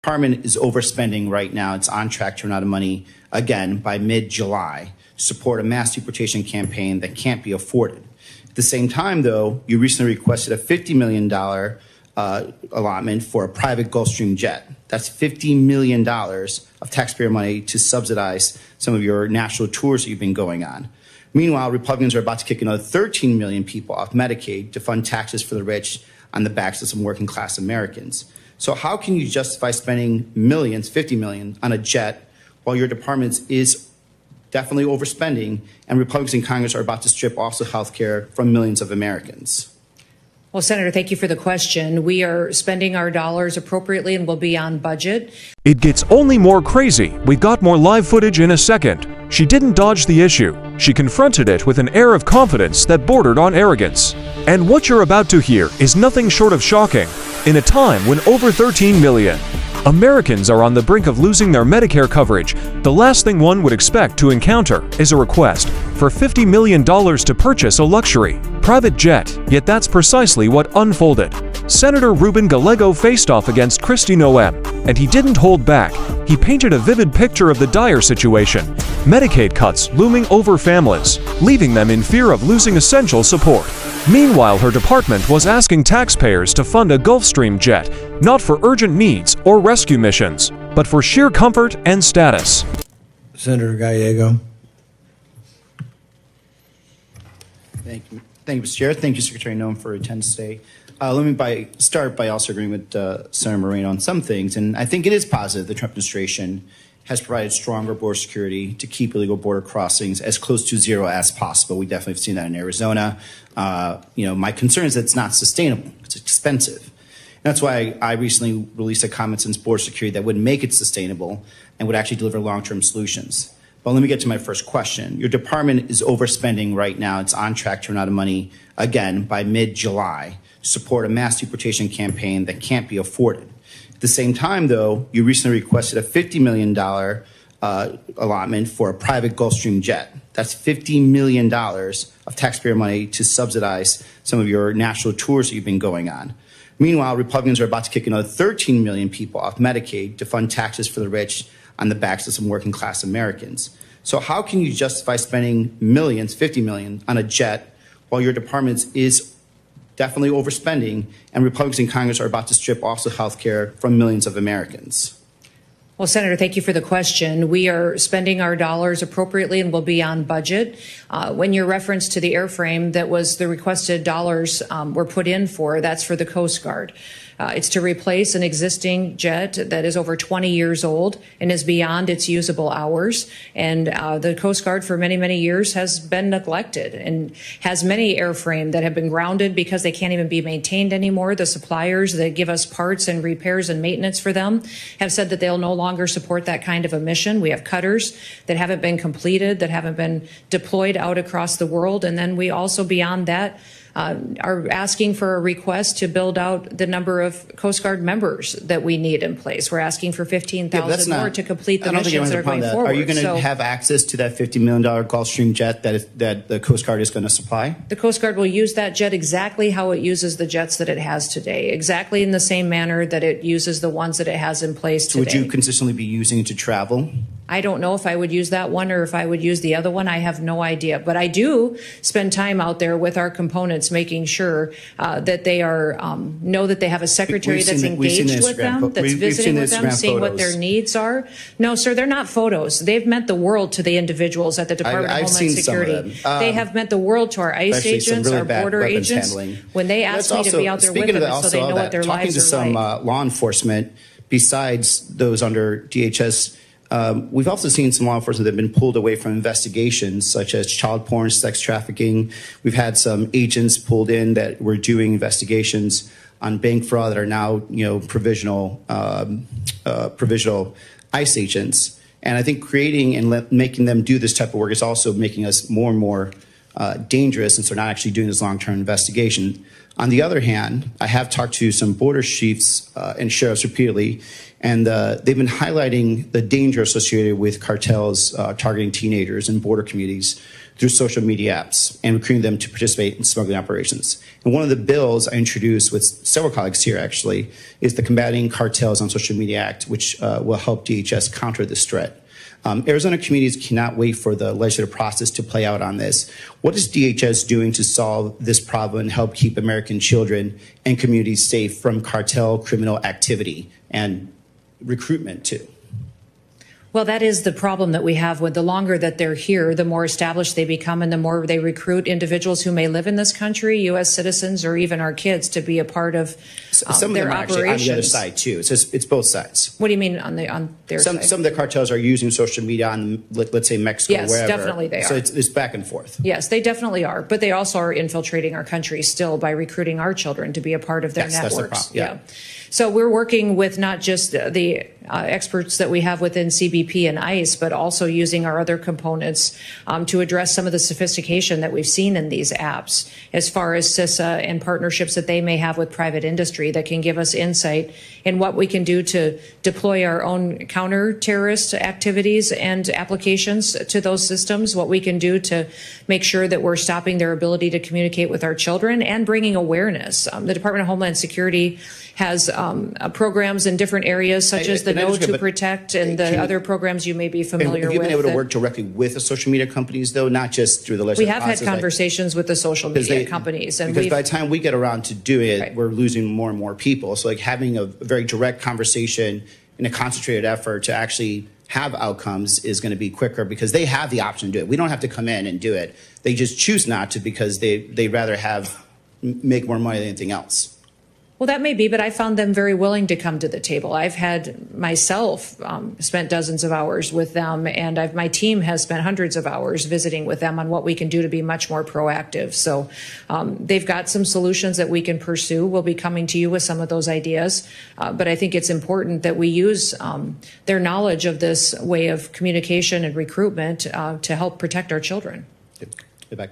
Department is overspending right now. It's on track to run out of money again by mid-July to support a mass deportation campaign that can't be afforded. At the same time, though, you recently requested a $50 million allotment for a private Gulfstream jet. That's $50 million of taxpayer money to subsidize some of your national tours that you've been going on. Meanwhile, Republicans are about to kick another 13 million people off Medicaid to fund taxes for the rich on the backs of some working class Americans. So how can you justify spending millions, 50 million, on a jet while your department is definitely overspending and Republicans in Congress are about to strip also health care from millions of Americans? Well, Senator, thank you for the question. We are spending our dollars appropriately and will be on budget. It gets only more crazy. We've got more live footage in a second. She didn't dodge the issue. She confronted it with an air of confidence that bordered on arrogance. And what you're about to hear is nothing short of shocking. In a time when over 13 million Americans are on the brink of losing their Medicare coverage, the last thing one would expect to encounter is a request for $50 million to purchase a luxury private jet. Yet that's precisely what unfolded. Senator Ruben Gallego faced off against Kristi Noem, and he didn't hold back. He painted a vivid picture of the dire situation: Medicaid cuts looming over families, leaving them in fear of losing essential support. Meanwhile, her department was asking taxpayers to fund a Gulfstream jet, not for urgent needs or rescue missions, but for sheer comfort and status. Senator Gallego. Thank you, Mr. Chair. Thank you, Secretary Noem, for attendance today. Let me start by also agreeing with Senator Moreno on some things, and I think it is positive the Trump administration has provided stronger border security to keep illegal border crossings as close to zero as possible. We definitely have seen that in Arizona. My concern is that it's not sustainable. It's expensive. And that's why I recently released a common sense border security that would make it sustainable and would actually deliver long-term solutions. But let me get to my first question. Your department is overspending right now. It's on track to run out of money again by mid-July to support a mass deportation campaign that can't be afforded. At the same time, though, you recently requested a $50 million allotment for a private Gulfstream jet. That's $50 million of taxpayer money to subsidize some of your national tours that you've been going on. Meanwhile, Republicans are about to kick another 13 million people off Medicaid to fund taxes for the rich on the backs of some working class Americans. So how can you justify spending millions, 50 million, on a jet while your department is definitely overspending and Republicans in Congress are about to strip also health care from millions of Americans? Well, Senator, thank you for the question. We are spending our dollars appropriately and will be on budget. When your reference to the airframe that was the requested dollars were put in for, that's for the Coast Guard. It's to replace an existing jet that is over 20 years old and is beyond its usable hours. And the Coast Guard for many, many years has been neglected and has many airframe that have been grounded because they can't even be maintained anymore. The suppliers that give us parts and repairs and maintenance for them have said that they'll no longer support that kind of a mission. We have cutters that haven't been completed, that haven't been deployed out across the world. And then we also, beyond that, are asking for a request to build out the number of Coast Guard members that we need in place. We're asking for 15,000 more to complete the missions that are going forward. Are you going to have access to that $50 million Gulfstream jet that the Coast Guard is going to supply? The Coast Guard will use that jet exactly how it uses the jets that it has today, exactly in the same manner that it uses the ones that it has in place today. So would you consistently be using it to travel? I don't know if I would use that one or if I would use the other one. I have no idea. But I do spend time out there with our components, making sure that they are know that they have a secretary that's engaged with them, that's visiting with them, seeing what their needs are. No, sir, they're not photos. They've meant the world to the individuals at the Department of Homeland Security. They have meant the world to our ICE agents, our border agents, when they ask me to be out there with them so they know what their lives are like. Talking to some law enforcement, besides those under DHS, we've also seen some law enforcement that have been pulled away from investigations such as child porn, sex trafficking. We've had some agents pulled in that were doing investigations on bank fraud that are now, provisional ICE agents. And I think creating and making them do this type of work is also making us more and more dangerous since they're not actually doing this long-term investigation. On the other hand, I have talked to some border chiefs and sheriffs repeatedly, and they've been highlighting the danger associated with cartels targeting teenagers in border communities through social media apps and recruiting them to participate in smuggling operations. And one of the bills I introduced with several colleagues here actually is the Combating Cartels on Social Media Act, which will help DHS counter this threat. Arizona communities cannot wait for the legislative process to play out on this. What is DHS doing to solve this problem and help keep American children and communities safe from cartel criminal activity and recruitment too? Well, that is the problem that we have with the longer that they're here, the more established they become and the more they recruit individuals who may live in this country, U.S. citizens, or even our kids to be a part of some of their them are actually operations. on the other side too. It's both sides. What do you mean on their side? Some of the cartels are using social media on, let's say, Mexico, Yes, wherever. definitely they So are. it's back and forth. Yes, they definitely are. But they also are infiltrating our country still by recruiting our children to be a part of their That's the networks. problem, yeah. So we're working with not just the experts that we have within CBP and ICE, but also using our other components to address some of the sophistication that we've seen in these apps, as far as CISA and partnerships that they may have with private industry that can give us insight in what we can do to deploy our own counter-terrorist activities and applications to those systems, what we can do to make sure that we're stopping their ability to communicate with our children and bringing awareness. The Department of Homeland Security has programs in different areas, such as the Know to Protect and the other programs you may be familiar Have you with. been able to work directly with the social media companies, though, not just through the We legislative have process? had conversations with the social media companies, and because by the time we get around to do it, Right. we're losing more and more people. So like having a very direct conversation and a concentrated effort to actually have outcomes is going to be quicker because they have the option to do it. We don't have to come in and do it. They just choose not to because they'd rather make more money than anything else. Well, that may be, but I found them very willing to come to the table. I've had myself spent dozens of hours with them, and my team has spent hundreds of hours visiting with them on what we can do to be much more proactive. So they've got some solutions that we can pursue. We'll be coming to you with some of those ideas, but I think it's important that we use their knowledge of this way of communication and recruitment to help protect our children. Get back.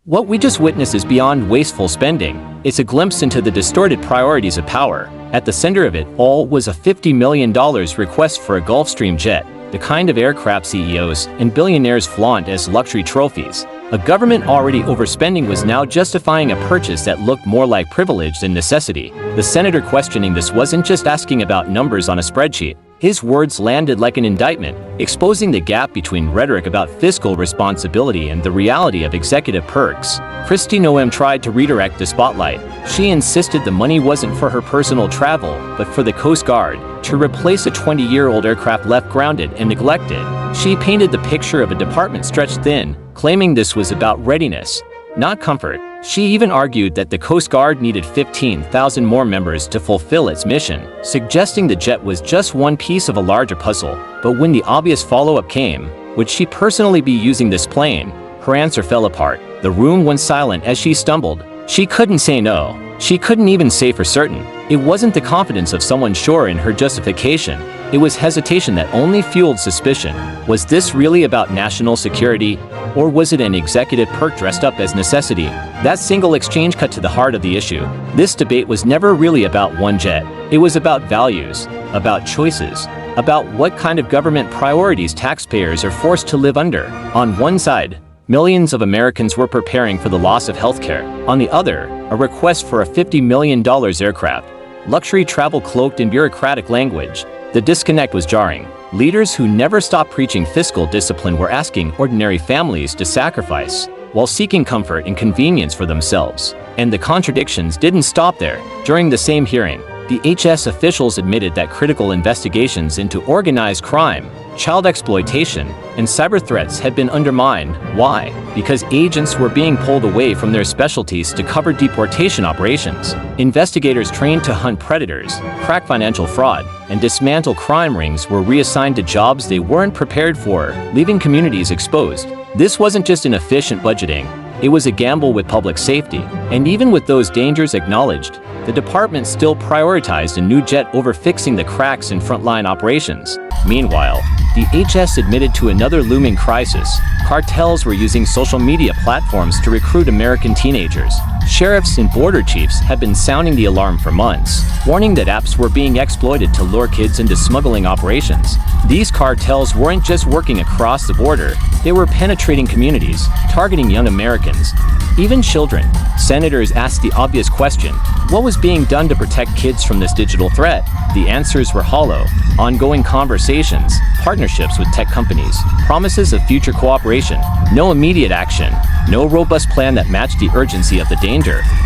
What we just witnessed is beyond wasteful spending. It's a glimpse into the distorted priorities of power. At the center of it all was a $50 million request for a Gulfstream jet, the kind of aircraft CEOs and billionaires flaunt as luxury trophies. A government already overspending was now justifying a purchase that looked more like privilege than necessity. The senator questioning this wasn't just asking about numbers on a spreadsheet. His words landed like an indictment, exposing the gap between rhetoric about fiscal responsibility and the reality of executive perks. Kristi Noem tried to redirect the spotlight. She insisted the money wasn't for her personal travel, but for the Coast Guard, to replace a 20-year-old aircraft left grounded and neglected. She painted the picture of a department stretched thin, claiming this was about readiness, not comfort. She even argued that the Coast Guard needed 15,000 more members to fulfill its mission, suggesting the jet was just one piece of a larger puzzle. But when the obvious follow-up came, would she personally be using this plane? Her answer fell apart. The room went silent as she stumbled. She couldn't say no. She couldn't even say for certain. It wasn't the confidence of someone sure in her justification. It was hesitation that only fueled suspicion. Was this really about national security? Or was it an executive perk dressed up as necessity? That single exchange cut to the heart of the issue. This debate was never really about one jet. It was about values, about choices, about what kind of government priorities taxpayers are forced to live under. On one side, millions of Americans were preparing for the loss of healthcare. On the other, a request for a $50 million aircraft. Luxury travel cloaked in bureaucratic language. The disconnect was jarring. Leaders who never stopped preaching fiscal discipline were asking ordinary families to sacrifice, while seeking comfort and convenience for themselves. And the contradictions didn't stop there. During the same hearing, the HS officials admitted that critical investigations into organized crime, child exploitation, and cyber threats had been undermined. Why? Because agents were being pulled away from their specialties to cover deportation operations. Investigators trained to hunt predators, crack financial fraud, and dismantle crime rings were reassigned to jobs they weren't prepared for, leaving communities exposed. This wasn't just inefficient budgeting. It was a gamble with public safety, and even with those dangers acknowledged, the department still prioritized a new jet over fixing the cracks in frontline operations. Meanwhile, the HS admitted to another looming crisis. Cartels were using social media platforms to recruit American teenagers. Sheriffs and border chiefs had been sounding the alarm for months, warning that apps were being exploited to lure kids into smuggling operations. These cartels weren't just working across the border, they were penetrating communities, targeting young Americans, even children. Senators asked the obvious question: what was being done to protect kids from this digital threat? The answers were hollow: ongoing conversations, partnerships with tech companies, promises of future cooperation, no immediate action, no robust plan that matched the urgency of the danger.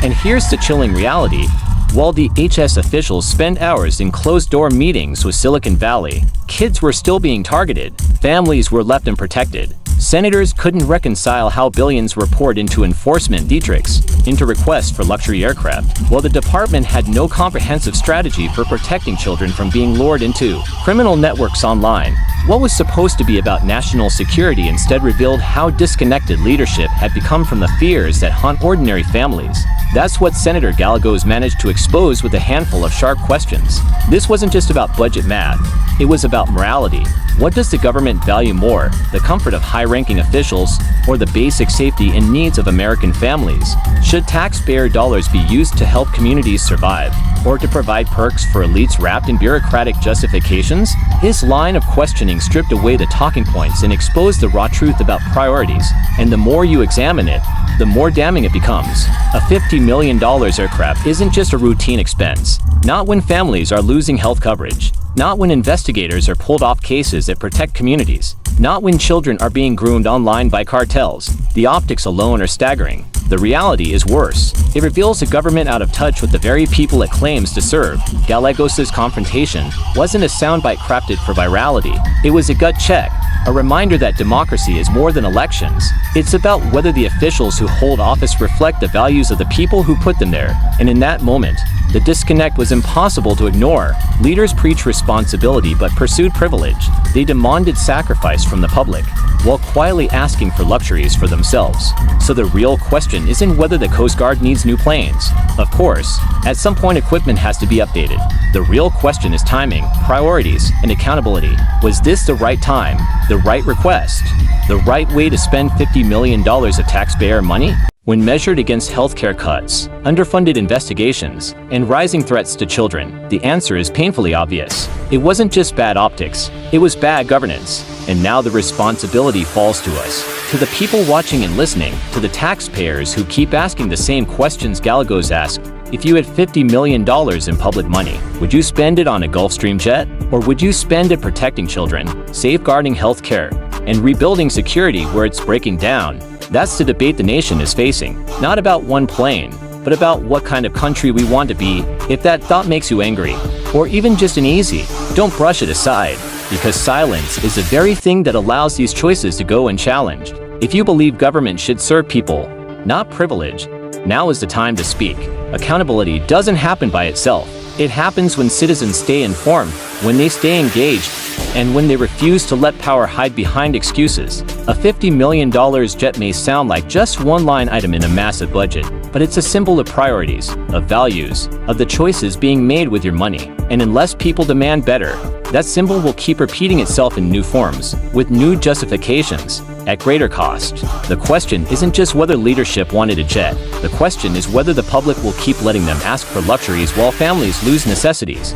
And here's the chilling reality. While the HS officials spent hours in closed-door meetings with Silicon Valley, kids were still being targeted, families were left unprotected. Senators couldn't reconcile how billions were poured into enforcement districts, into requests for luxury aircraft, while the department had no comprehensive strategy for protecting children from being lured into criminal networks online. What was supposed to be about national security instead revealed how disconnected leadership had become from the fears that haunt ordinary families. That's what Senator Gallego's managed to expose with a handful of sharp questions. This wasn't just about budget math, it was about morality. What does the government value more, the comfort of high-ranking officials or the basic safety and needs of American families? Should taxpayer dollars be used to help communities survive, or to provide perks for elites wrapped in bureaucratic justifications? His line of questioning stripped away the talking points and exposed the raw truth about priorities, and the more you examine it, the more damning it becomes. A $50 million aircraft isn't just a routine expense, not when families are losing health coverage, not when investigators are pulled off cases that protect communities, not when children are being groomed online by cartels. The optics alone are staggering. The reality is worse. It reveals a government out of touch with the very people it claims to serve. Gallegos' confrontation wasn't a soundbite crafted for virality. It was a gut check, a reminder that democracy is more than elections. It's about whether the officials who hold office reflect the values of the people who put them there. And in that moment, the disconnect was impossible to ignore. Leaders preach responsibility but pursued privilege. They demanded sacrifice from the public, while quietly asking for luxuries for themselves. So the real question isn't whether the Coast Guard needs new planes. Of course, at some point equipment has to be updated. The real question is timing, priorities, and accountability. Was this the right time, the right request, the right way to spend $50 million of taxpayer money? When measured against healthcare cuts, underfunded investigations, and rising threats to children, the answer is painfully obvious. It wasn't just bad optics, it was bad governance. And now the responsibility falls to us, to the people watching and listening, to the taxpayers who keep asking the same questions Gallegos asked. If you had $50 million in public money, would you spend it on a Gulfstream jet? Or would you spend it protecting children, safeguarding healthcare, and rebuilding security where it's breaking down? That's the debate the nation is facing, not about one plane, but about what kind of country we want to be. If that thought makes you angry, or even just uneasy, don't brush it aside, because silence is the very thing that allows these choices to go unchallenged. If you believe government should serve people, not privilege, now is the time to speak. Accountability doesn't happen by itself. It happens when citizens stay informed, when they stay engaged, and when they refuse to let power hide behind excuses. A $50 million jet may sound like just one line item in a massive budget, but it's a symbol of priorities, of values, of the choices being made with your money. And unless people demand better, that symbol will keep repeating itself in new forms, with new justifications, at greater cost. The question isn't just whether leadership wanted a jet. The question is whether the public will keep letting them ask for luxuries while families lose necessities.